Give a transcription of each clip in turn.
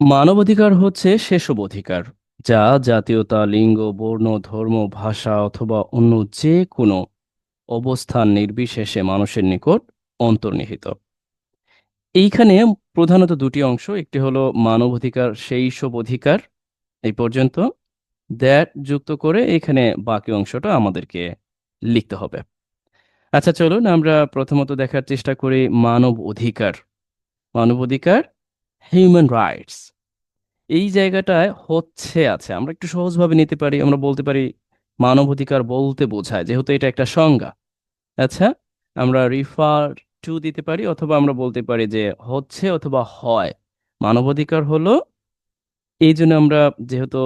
মানবাধিকার হচ্ছে সেসব অধিকার যা জাতীয়তা, লিঙ্গ, বর্ণ, ধর্ম, ভাষা অথবা অন্য যে কোনো অবস্থান নির্বিশেষে মানুষের নিকট অন্তর্নিহিত। এইখানে প্রধানত দুটি অংশ, একটি হলো মানবাধিকার সেই সব অধিকার, এই পর্যন্ত, দ্যাট যুক্ত করে এখানে বাকি অংশটা আমাদেরকে লিখতে হবে। আচ্ছা, চলুন আমরা প্রথমত দেখার চেষ্টা করি মানব অধিকার। মানব অধিকার, হিউম্যান রাইটস, এই জায়গাটায় হচ্ছে আছে আমরা একটু সহজভাবে নিতে পারি। আমরা বলতে পারি মানবাধিকার বলতে বোঝায়, যেহেতু এটা একটা সংজ্ঞা। আচ্ছা, আমরা রিফার টু দিতে পারি, অথবা আমরা বলতে পারি যে হচ্ছে অথবা হয়। মানবাধিকার হলো, এই জন্য আমরা, যেহেতু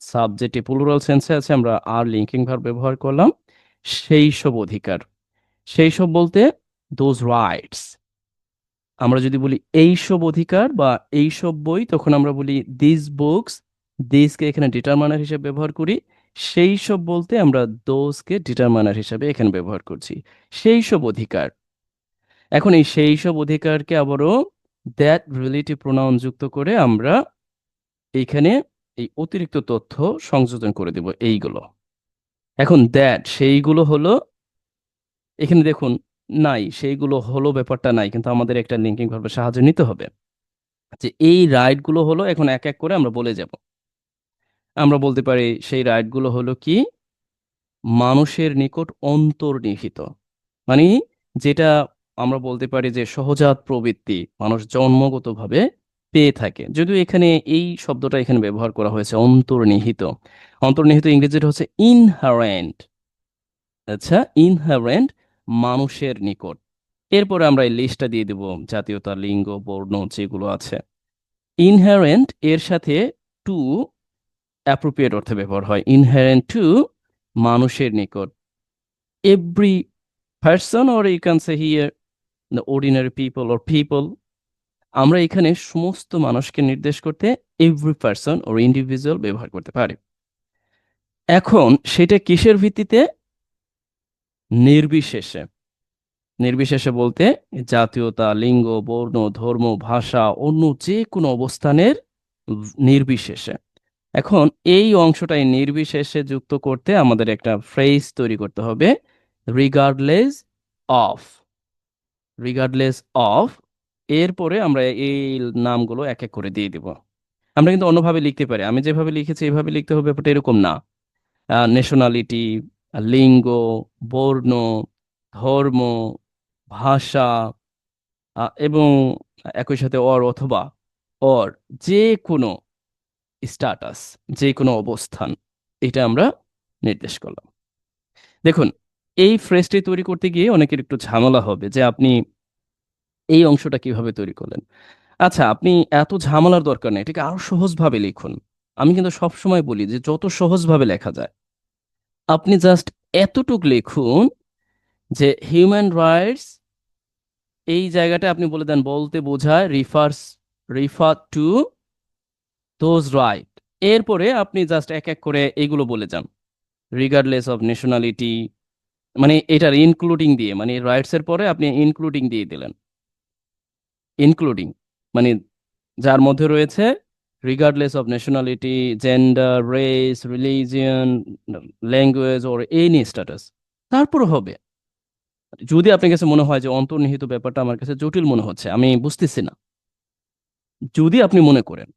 সাবজেক্টে প্লুরাল সেন্সে আছে, আমরা আর লিঙ্কিং ভার্ব ব্যবহার করলাম। সেই সব অধিকার, সেই সব বলতে দোজ রাইটস। আমরা যদি বলি এইসব অধিকার বা এইসব বই, তখন আমরা বলি দিস বুকস। দিসকে এখানে ডিটারমাইনার হিসেবে ব্যবহার করি। সেই সব বলতে আমরা দোজকে ডিটারমাইনার হিসেবে এখানে ব্যবহার করছি। সেই সব অধিকার। এখন এই সেই সব অধিকারকে আবারও দ্যাট রিলেটিভ প্রোনাউন যুক্ত করে আমরা এইখানে এই অতিরিক্ত তথ্য সংযোজন করে দেব এইগুলো। এখন দ্যাট সেইগুলো হলো, এখানে দেখুন নাই, সেইগুলো হলো ব্যাপারটা নাই, কিন্তু আমাদের একটা লিঙ্কিং ভার্বের সাহায্য নিতে হবে। যে এই রাইট গুলো হলো, এখন এক এক করে আমরা বলে যাব। আমরা বলতে পারি সেই রাইট গুলো হলো কি, মানুষের নিকট অন্তর্নিহিত, মানে যেটা আমরা বলতে পারি যে সহজাত প্রবৃত্তি মানুষ জন্মগতভাবে পেয়ে থাকে, যদিও এখানে এই শব্দটা এখানে ব্যবহার করা হয়েছে অন্তর্নিহিত। অন্তর্নিহিত ইংরেজিটা হচ্ছে ইনহারেন্ট। আচ্ছা, ইনহারেন্ট, মানুষের নিকট। এরপরে আমরা এই লিস্টটা দিয়ে দেব, জাতীয়তা, লিঙ্গ, বর্ণ যেগুলো আছে। ইনহেরেন্ট এর সাথে টু অ্যাপ্রোপ্রিয়েট অর্থে ব্যবহার হয়। ইনহেরেন্ট টু, মানুষের নিকট। Every person, or you can say here the ordinary people or people. আমরা এখানে সমস্ত মানুষকে নির্দেশ করতে এভরি পার্সন অর ইন্ডিভিজুয়াল ব্যবহার করতে পারি। এখন সেটা কিসের ভিত্তিতে? নির্বিশেষে। নির্বিশেষে বলতে জাতীয়তা, লিঙ্গ, বর্ণ, ধর্ম, ভাষা অন্য যে কোনো অবস্থানের নির্বিশেষে। এখন এই অংশটাই নির্বিশেষে যুক্ত করতে আমাদের একটা ফ্রেজ তৈরি করতে হবে, রিগার্ডলেস অফ। রিগার্ডলেস অফ, এরপরে আমরা এই নামগুলো এক এক করে দিয়ে দিব। আমরা কিন্তু অন্যভাবে লিখতে পারি, আমি যেভাবে লিখেছি এইভাবে লিখতে হবে ব্যাপারটা এরকম না। ন্যাশনালিটি, লিঙ্গ, বর্ণ, ধর্ম, ভাষা, এবং একই সাথে অর অথবা, অর যে কোনো স্ট্যাটাস, যে কোনো অবস্থান, এটা আমরা নির্দেশ করলাম। দেখুন, এই ফ্রেজটি তৈরি করতে গিয়ে অনেকের একটু ঝামেলা হবে যে আপনি এই অংশটা কিভাবে তৈরি করলেন। আচ্ছা, আপনি এত ঝামেলার দরকার নেই, এটাকে আরো সহজভাবে লিখুন। আমি কিন্তু সব সময় বলি যে যত সহজভাবে লেখা যায়, আপনি জাস্ট এতটুক লিখুন যে হিউম্যান রাইটস, এই জায়গাটা আপনি বলে দেন বলতে বোঝায় রিফার টু দোজ রাইট। এরপরে আপনি জাস্ট এক এক করে এগুলো বলে যান, রিগার্ডলেস অফ ন্যাশনালিটি, মানে এটার ইনক্লুডিং দিয়ে, মানে রাইটস এর পরে আপনি ইনক্লুডিং দিয়ে দিলেন। ইনক্লুডিং মানে যার মধ্যে রয়েছে regardless of nationality, gender, race, religion, language or any status. তারপর হবে, যদি আপনার কাছে মনে হয় যে অন্তর্নিহিত ব্যাপারটা আমার কাছে জটিল মনে হচ্ছে, আমি বুঝতেছি না, যদি আপনি মনে করেন,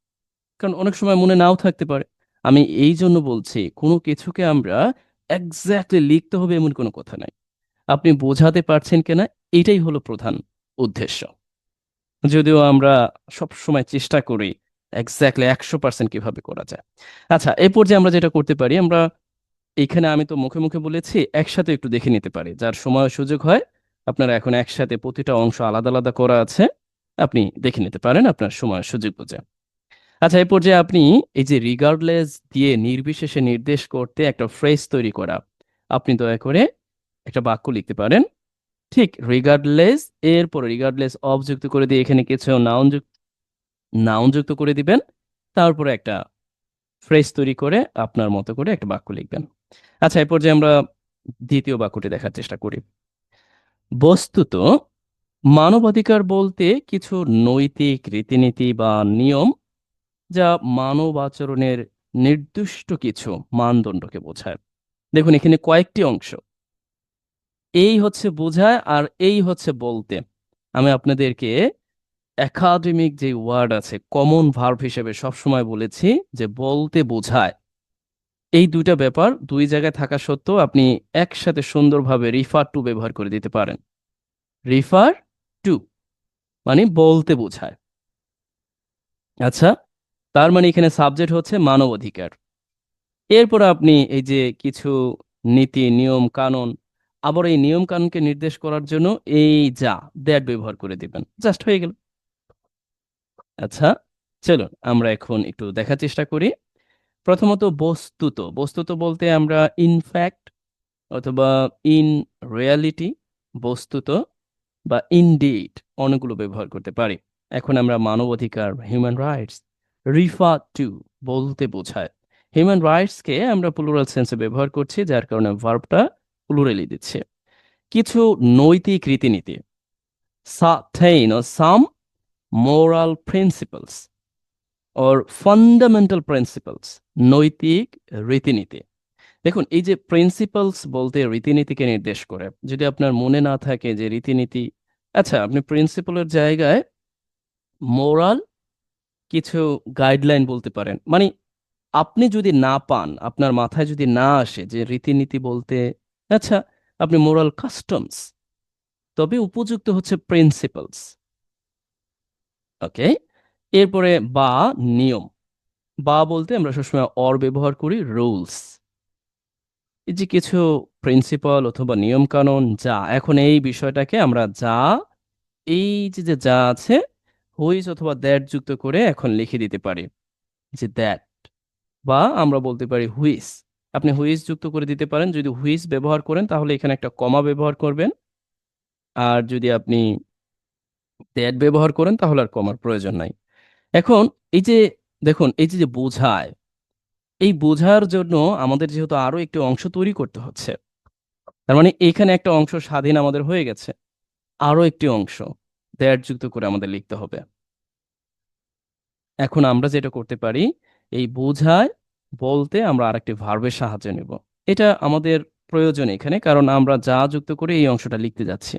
কারণ অনেক সময় মনে নাও থাকতে পারে, আমি এই জন্য বলছি কোনো কিছুকে আমরা এক্স্যাক্টলি লিখতে হবে এমন কোনো কথা নাই। আপনি বোঝাতে পারছেন কিনা, এটাই হলো প্রধান উদ্দেশ্য। যদিও আমরা সব সময় চেষ্টা করি এক্স্যাক্টলি 100% কিভাবে করা যায়। আচ্ছা, এই পর্যায়ে আমরা যেটা করতে পারি, আমরা এইখানে, আমি তো মুখে মুখে বলেছি, একসাথে একটু দেখে নিতে পারি, যার সময় ও সুযোগ হয়। আপনারা এখন একসাথে প্রতিটা অংশ আলাদা আলাদা করা আছে, আপনি দেখে নিতে পারেন আপনার সময় সুযোগ বুঝে। আচ্ছা, এই পর্যায়ে আপনি এই যে রিগার্ডলেস দিয়ে নির্বিশেষে নির্দেশ করতে একটা ফ্রেজ তৈরি করা, আপনি দয়া করে একটা বাক্য লিখতে পারেন। ঠিক রিগার্ডলেস, এরপর রিগার্ডলেস অফ যুক্ত করে দিয়ে এখানে কিছু নাউন যুক্ত করে দিবেন। তারপরে একটা ফ্রেজ তৈরি করে আপনার মতো করে একটা বাক্য লিখবেন। আচ্ছা, এই পর্যায়ে আমরা দ্বিতীয় বাক্যটি দেখার চেষ্টা করি। বস্তুত মানবাধিকার বলতে কিছু নৈতিক রীতিনীতি বা নিয়ম যা মানব আচরণের নির্দিষ্ট কিছু মানদণ্ডকে বোঝায়। দেখুন এখানে কয়েকটি অংশ, এই হচ্ছে বোঝায় আর এই হচ্ছে বলতে। আমি আপনাদেরকে একাডেমিক যে ওয়ার্ড আছে কমন ভার্ব হিসেবে সবসময় বলেছি যে বলতে বোঝায়। এই দুইটা ব্যাপার দুই জায়গায় থাকা সত্ত্বেও আপনি একসাথে সুন্দরভাবে রিফার টু ব্যবহার করে দিতে পারেন। রিফার টু মানে বলতে বোঝায়। আচ্ছা, তার মানে এখানে সাবজেক্ট হচ্ছে মানবাধিকার। এরপর আপনি এই যে কিছু নীতি নিয়ম কানুন, আবার এই নিয়ম কানুনকে নির্দেশ করার জন্য এই যা দ্যাট ব্যবহার করে দিবেন, জাস্ট হয়ে গেল। আচ্ছা, চলুন আমরা এখন একটু দেখার চেষ্টা করি। প্রথমত বস্তুত, বস্তুত বলতে আমরা ইনফ্যাক্ট অথবা ইন রিয়ালিটি, বস্তুত বা ইনডিড অনেকগুলো ব্যবহার করতে পারি। এখন আমরা মানবাধিকার হিউম্যান রাইটস, রিফার টু বলতে বোঝায়। হিউম্যান রাইটসকে আমরা প্লুরাল সেন্সে ব্যবহার করছি, যার কারণে ভার্বটা প্লুরালি দিচ্ছে। কিছু নৈতিক রীতিনীতি, certain or some moral principles or fundamental principles, নৈতিক রীতিনীতি। দেখুন এই যে প্রিন্সিপালস বলতে রীতিনীতিকে নির্দেশ করে। যদি আপনার মনে না থাকে যে রীতিনীতি, আচ্ছা আপনি প্রিন্সিপালের জায়গায় মোরাল কিছু গাইডলাইন বলতে পারেন। মানে আপনি যদি না পান, আপনার মাথায় যদি না আসে যে রীতিনীতি বলতে, আচ্ছা আপনি মোরাল কাস্টমস, তবে উপযুক্ত হচ্ছে প্রিন্সিপালস। ওকে, এরপরে বা নিয়ম, বা বলতে আমরা সবসময় অর ব্যবহার করি, রুলস। এই যে কিছু প্রিন্সিপাল অথবা নিয়ম কানুন যা, এখন এই বিষয়টাকে আমরা যা, এই যে যে যা আছে হুইচ অথবা দ্যাট যুক্ত করে এখন লিখে দিতে পারি যে দ্যাট, বা আমরা বলতে পারি হুইচ। আপনি হুইচ যুক্ত করে দিতে পারেন। যদি হুইচ ব্যবহার করেন তাহলে এখানে একটা কমা ব্যবহার করবেন, আর যদি আপনি দ্যাট ব্যবহার করেন তাহলে আর কমার প্রয়োজন নাই। এখন এই যে দেখুন এই যে যে বোঝায়, এই বোঝার জন্য আমাদের যেহেতু আরো একটি অংশ তৈরি করতে হচ্ছে, তার মানে এখানে একটা অংশ স্বাধীন আমাদের হয়ে গেছে, আরো একটি অংশ দ্যাট যুক্ত করে আমাদের লিখতে হবে। এখন আমরা যেটা করতে পারি, এই বোঝায় বলতে আমরা আরেকটি ভার্বের সাহায্য নেব। এটা আমাদের প্রয়োজন এখানে, কারণ আমরা যা যুক্ত করে এই অংশটা লিখতে যাচ্ছি।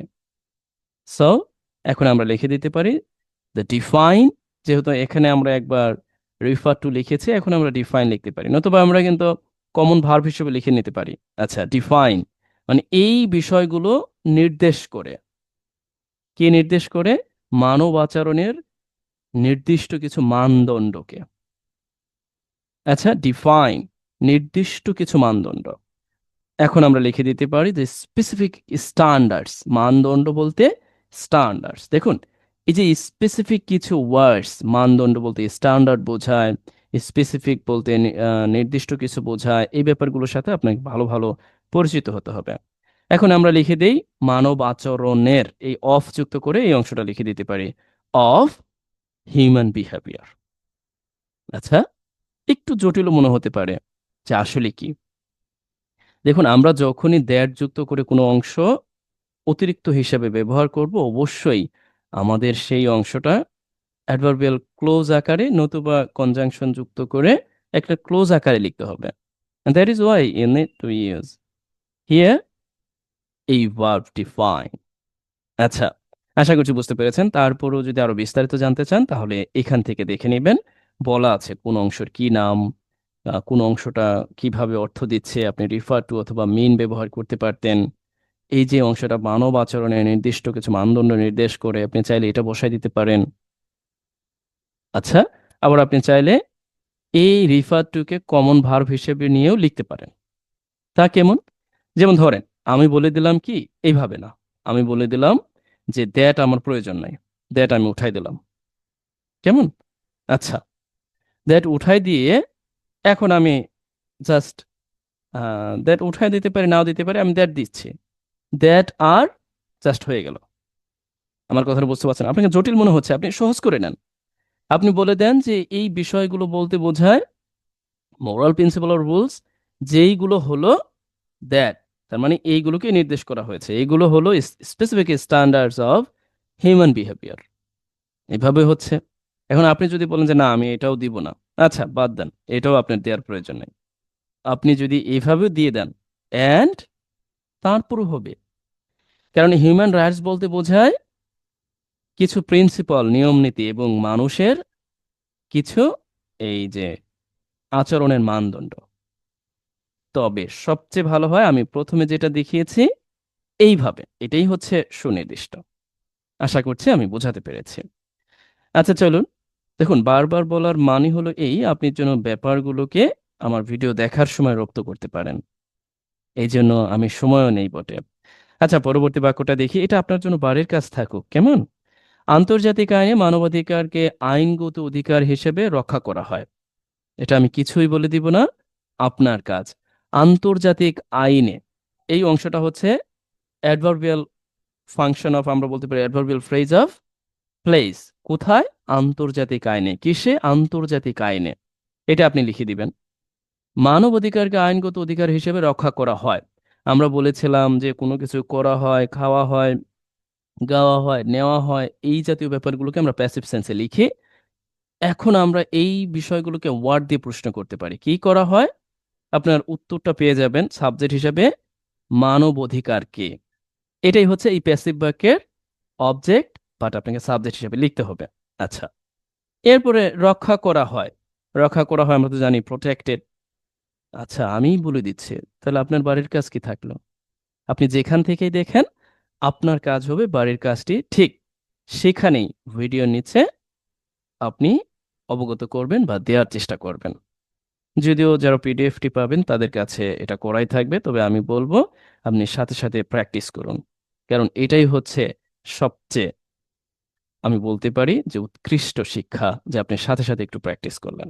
সো এখন আমরা লিখে দিতে পারি দ্য ডিফাইন, যেহেতু এখানে আমরা একবার রিফার টু লিখেছি, এখন আমরা ডিফাইন লিখতে পারি, নতুবা আমরা কিন্তু কমন ভার্ব হিসেবে লিখে নিতে পারি। আচ্ছা, ডিফাইন মানে এই বিষয়গুলো নির্দেশ করে। কি নির্দেশ করে? মানব আচরণের নির্দিষ্ট কিছু মানদণ্ডকে। আচ্ছা, ডিফাইন নির্দিষ্ট কিছু মানদণ্ড। এখন আমরা লিখে দিতে পারি যে স্পেসিফিক স্ট্যান্ডার্ডস, মানদণ্ড বলতে স্ট্যান্ডার্ডস। দেখুন এই যে স্পেসিফিক কিছু ওয়ার্ডস, মানদণ্ড বলতে স্ট্যান্ডার্ড বোঝায়, স্পেসিফিক বলতে নির্দিষ্ট কিছু বোঝায়, এই ব্যাপারগুলোর সাথে আপনাকে ভালো ভালো পরিচিত হতে হবে। এখন আমরা লিখে দেই মানব আচরণের, এই অফ যুক্ত করে এই অংশটা লিখে দিতে পারি, অফ হিউম্যান বিহেভিয়ার। আচ্ছা, একটু জটিল মনে হতে পারে যে আসলে কি। দেখুন আমরা যখনই দ্যাট যুক্ত করে কোনো অংশ অতিরিক্ত হিসাবে ব্যবহার করব, অবশ্যই আমাদের সেই অংশটা অ্যাডভার্বিয়াল ক্লোজ আকারে নতুবা কনজাংশন যুক্ত করে একটা ক্লোজ আকারে লিখতে হবে। And that is why you need to use here a verb define. আচ্ছা, আশা করছি বুঝতে পেরেছেন। তারপরেও যদি আরো বিস্তারিত জানতে চান তাহলে এখান থেকে দেখে নেবেন, বলা আছে কোন অংশের কি নাম, কোন অংশটা কিভাবে অর্থ দিচ্ছে। আপনি রিফার টু অথবা মিন ব্যবহার করতে পারতেন। এই যে অংশটা মানব আচরণের নির্দিষ্ট কিছু মানদণ্ড নির্দেশ করে, আপনি চাইলে এটা বসাই দিতে পারেন। আচ্ছা, আবার আপনি চাইলে এই refer to K common verb হিসেবে নিয়েও লিখতে পারেন। তা কেমন? যেমন ধরেন আমি বলে দিলাম কি, এইভাবে না, আমি বলে দিলাম যে দ্যাট আমার প্রয়োজন নাই, দ্যাট আমি উঠাই দিলাম। কেমন? আচ্ছা, দ্যাট উঠাই দিয়ে এখন আমি জাস্ট দ্যাট উঠাই দিতে পারি, নাও দিতে পারি, আমি দ্যাট দিচ্ছি, দ্যাট আর জাস্ট হয়ে গেল। আমার কথাটা বুঝতে পারছেন? আপনাকে জটিল মনে হচ্ছে, আপনি সহজ করে নেন। আপনি বলে দেন যে এই বিষয়গুলো বলতে বোঝায় মোরাল প্রিন্সিপাল অর রুলস, যেইগুলো হলো দ্যাট, তার মানে এইগুলোকে নির্দেশ করা হয়েছে, এইগুলো হলো specific standards of human behaviour. এভাবে হচ্ছে। এখন আপনি যদি বলেন যে না আমি এটাও দিব না, আচ্ছা, বাদ দেন, এটাও আপনার দেওয়ার প্রয়োজন নেই। আপনি যদি এভাবে দিয়ে দেন অ্যান্ড, তারপরও হবে। কারণ হিউম্যান রাইটস বলতে বোঝায় কিছু প্রিন্সিপাল, নিয়ম নীতি এবং মানুষের কিছু এই যে আচরণের মানদণ্ড। তবে সবচেয়ে ভালো হয় আমি প্রথমে যেটা দেখিয়েছি এইভাবে, এটাই হচ্ছে সুনির্দিষ্ট। আশা করছি আমি বোঝাতে পেরেছি। আচ্ছা চলুন, দেখুন বারবার বলার মানে হলো এই, আপনি যেন ব্যাপারগুলোকে আমার ভিডিও দেখার সময় রপ্ত করতে পারেন। এই জন্য আমি সময়ও নেই বটে। আচ্ছা, পরবর্তী বাক্যটা দেখি, এটা আপনার জন্য বাড়ির কাজ থাকুক, কেমন? আন্তর্জাতিক আইনে মানবাধিকারকে আইনগত অধিকার হিসেবে রক্ষা করা হয়। এটা আমি কিছুই বলে দিব না, আপনার কাজ। আন্তর্জাতিক আইনে, এই অংশটা হচ্ছে অ্যাডভার্বিয়াল ফাংশন অফ, আমরা বলতে পারি অ্যাডভার্বিয়াল ফ্রেজ অফ প্লেস। কোথায়? আন্তর্জাতিক আইনে। কিসে? আন্তর্জাতিক আইনে। এটা আপনি লিখে দিবেন। মানবাধিকারকে আইনগত অধিকার হিসেবে রক্ষা করা হয়। আমরা বলেছিলাম যে কোনো কিছু করা হয়, খাওয়া হয়, গাওয়া হয়, নেওয়া হয়, এই জাতীয় ব্যাপারগুলোকে আমরা প্যাসিভ সেন্সে লিখি। এখন আমরা এই বিষয়গুলোকে ওয়ার্ড দিয়ে প্রশ্ন করতে পারি। কি করা হয়? আপনার উত্তরটা পেয়ে যাবেন সাবজেক্ট হিসেবে মানবাধিকারকে। এটাই হচ্ছে এই প্যাসিভ বাক্যের অবজেক্ট, বাট আপনাকে সাবজেক্ট হিসেবে লিখতে হবে। আচ্ছা, এরপরে রক্ষা করা হয়। রক্ষা করা হয় আমরা তো জানি প্রোটেক্টেড। আচ্ছা, আমিই বলে দিচ্ছি, তাহলে আপনার বাড়ির কাজ কি থাকলো? আপনি যেখান থেকেই দেখেন, আপনার কাজ হবে বাড়ির কাজটি ঠিক সেখানেই ভিডিওর নিচে আপনি অবগত করবেন বা দেওয়ার চেষ্টা করবেন। যদিও যারা পিডিএফটি পাবেন তাদের কাছে এটা করাই থাকবে, তবে আমি বলবো আপনি সাথে সাথে প্র্যাকটিস করুন। কারণ এটাই হচ্ছে সবচেয়ে, আমি বলতে পারি যে উৎকৃষ্ট শিক্ষা, যে আপনি সাথে সাথে একটু প্র্যাকটিস করলেন।